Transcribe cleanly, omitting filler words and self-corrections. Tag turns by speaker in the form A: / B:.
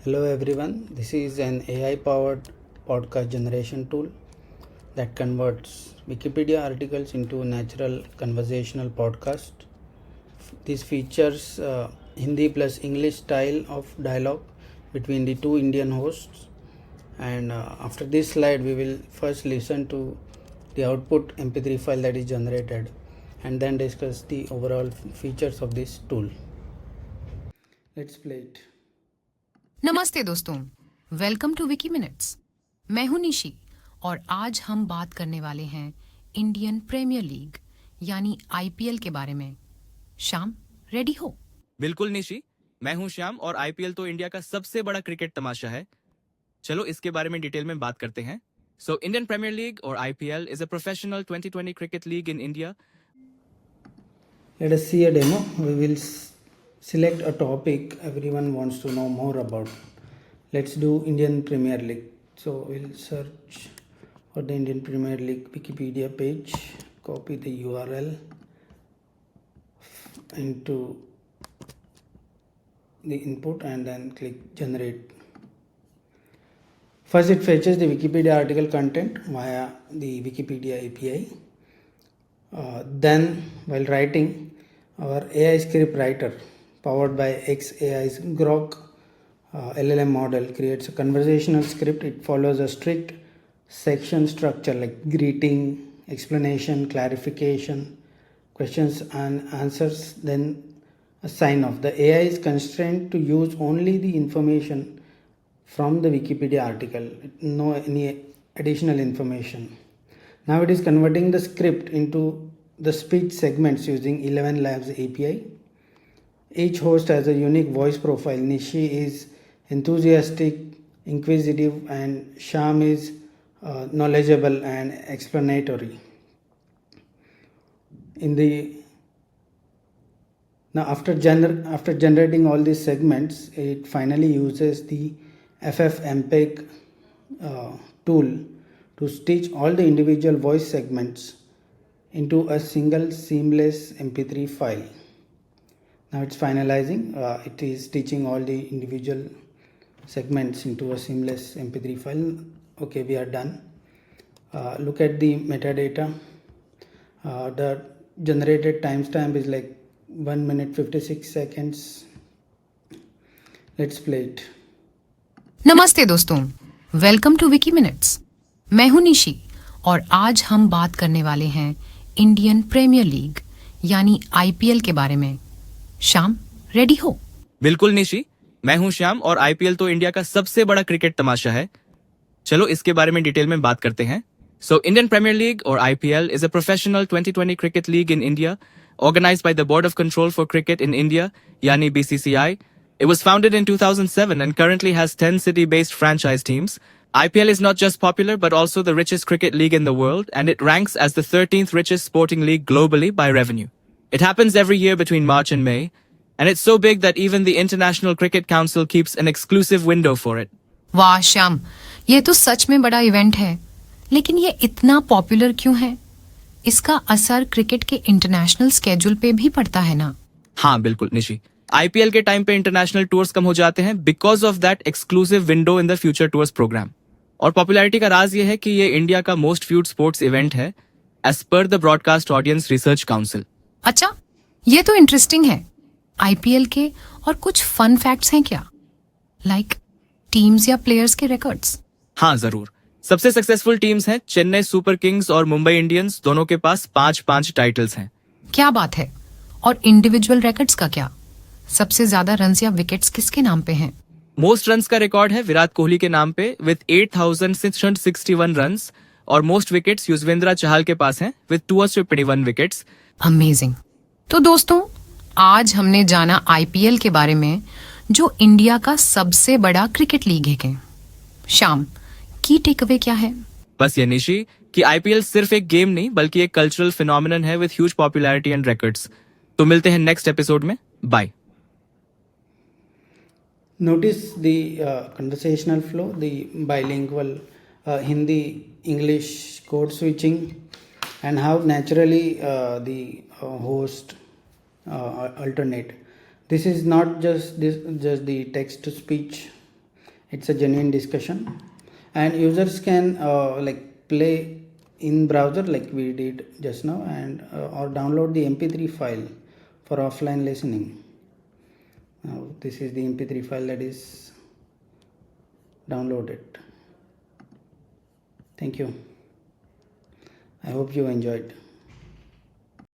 A: Hello everyone, this is an AI powered podcast generation tool that converts Wikipedia articles into natural conversational podcast. This features Hindi plus English style of dialogue between the two Indian hosts. And after this slide, we will first listen to the output MP3 file that is generated and then discuss the overall features of this tool. Let's play it.
B: नमस्ते दोस्तों, welcome to Vicky minutes. मैं हूं निशी और आज हम बात करने वाले हैं इंडियन प्रीमियर लीग यानी आईपीएल के बारे में। श्याम, रेडी हो?
C: बिल्कुल निशी, मैं हूं श्याम और आईपीएल तो इंडिया का सबसे बड़ा क्रिकेट तमाशा है। चलो इसके बारे में डिटेल में बात करते हैं। सो इंडियन प्रीमियर लीग और IPL is a professional 2020 cricket league in India.
A: Let us see a demo. We will select a topic everyone wants to know more about. Let's do Indian Premier League. So we'll search for the Indian Premier League Wikipedia page, copy the URL into the input and then click generate. First it fetches the Wikipedia article content via the Wikipedia API. Then while writing, our AI script writer powered by XAI's Grok LLM model creates a conversational script. It follows a strict section structure like greeting, explanation, clarification, questions and answers, then a sign off. The AI is constrained to use only the information from the Wikipedia article, no any additional information. Now it is converting the script into the speech segments using 11 Labs API. Each host has a unique voice profile. Nishi is enthusiastic, inquisitive, and Sham is knowledgeable and explanatory. Now after generating all these segments, it finally uses the FFmpeg tool to stitch all the individual voice segments into a single seamless MP3 file. Now it's finalizing. It is stitching all the individual segments into a seamless MP3 file. Okay, we are done. Look at the metadata. The generated timestamp is like 1 minute 56 seconds. Let's play it.
B: नमस्ते दोस्तों, welcome to Vicky minutes. मैं हूं निशी और आज हम बात करने वाले हैं इंडियन प्रीमियर लीग यानी आईपीएल के बारे में। श्याम, रेडी हो?
C: बिल्कुल निशी, मैं हूं श्याम और आईपीएल तो इंडिया का सबसे बड़ा क्रिकेट तमाशा है। चलो इसके बारे में डिटेल में बात करते हैं। सो इंडियन प्रीमियर लीग और IPL is a professional 2020 cricket league in India, organized by the Board of Control for Cricket in India, yani BCCI. It was founded in 2007 and currently has 10 city-based franchise teams. IPL is not just popular but also the richest cricket league in the world, and it ranks as the 13th richest sporting league globally by revenue. It happens every year between March and May, and it's so big that even the International Cricket Council keeps an exclusive window for it.
B: वाह श्याम, ये तो सच में बड़ा event है, लेकिन ये इतना popular क्यों है? इसका असर क्रिकेट के इंटरनेशनल स्केड्यूल पे भी पड़ता है ना?
C: हाँ बिल्कुल निशी, आईपीएल के टाइम पे इंटरनेशनल टूर्स कम हो जाते हैं because of that exclusive window in the future tours programme. और पॉपुलैरिटी का राज ये है कि ये इंडिया का मोस्ट व्यूड स्पोर्ट्स इवेंट है as per the Broadcast Audience Research Council.
B: अच्छा, ये तो इंटरेस्टिंग है। आईपीएल के और कुछ फन फैक्ट्स हैं क्या? लाइक टीम्स या प्लेयर्स के रिकॉर्ड्स?
C: हाँ जरूर, सबसे सक्सेसफुल टीम्स हैं चेन्नई सुपर किंग्स और मुंबई इंडियंस, दोनों के पास 5-5 टाइटल्स हैं। क्या
B: बात है। और इंडिविजुअल रिकॉर्ड्स का क्या? सबसे ज्यादा रन्स या विकेट्स किसके नाम पे हैं?
C: मोस्ट रन्स का रिकॉर्ड है विराट कोहली के नाम पे विद 8,661 रन्स, और मोस्ट विकेट्स युजवेंद्र चहल के पास हैं विद 221 विकेट्स।
B: अमेजिंग। तो दोस्तों, आज हमने जाना आईपीएल के बारे में, जो इंडिया का सबसे बड़ा क्रिकेट लीग है। शाम, की टेक अवे क्या है?
C: बस ये निशी कि आईपीएल सिर्फ एक गेम नहीं बल्कि एक कल्चरल फिनोमिनन है with huge popularity and records. तो मिलते हैं नेक्स्ट एपिसोड में। Bye.
A: Notice the conversational flow, the bilingual Hindi-English code switching, and how naturally the host alternate. This is not just the text to speech It's a genuine discussion, and users can play in browser like we did just now, and or download the mp3 file for offline listening. Now this is the mp3 file that is downloaded. Thank you. I hope you enjoyed.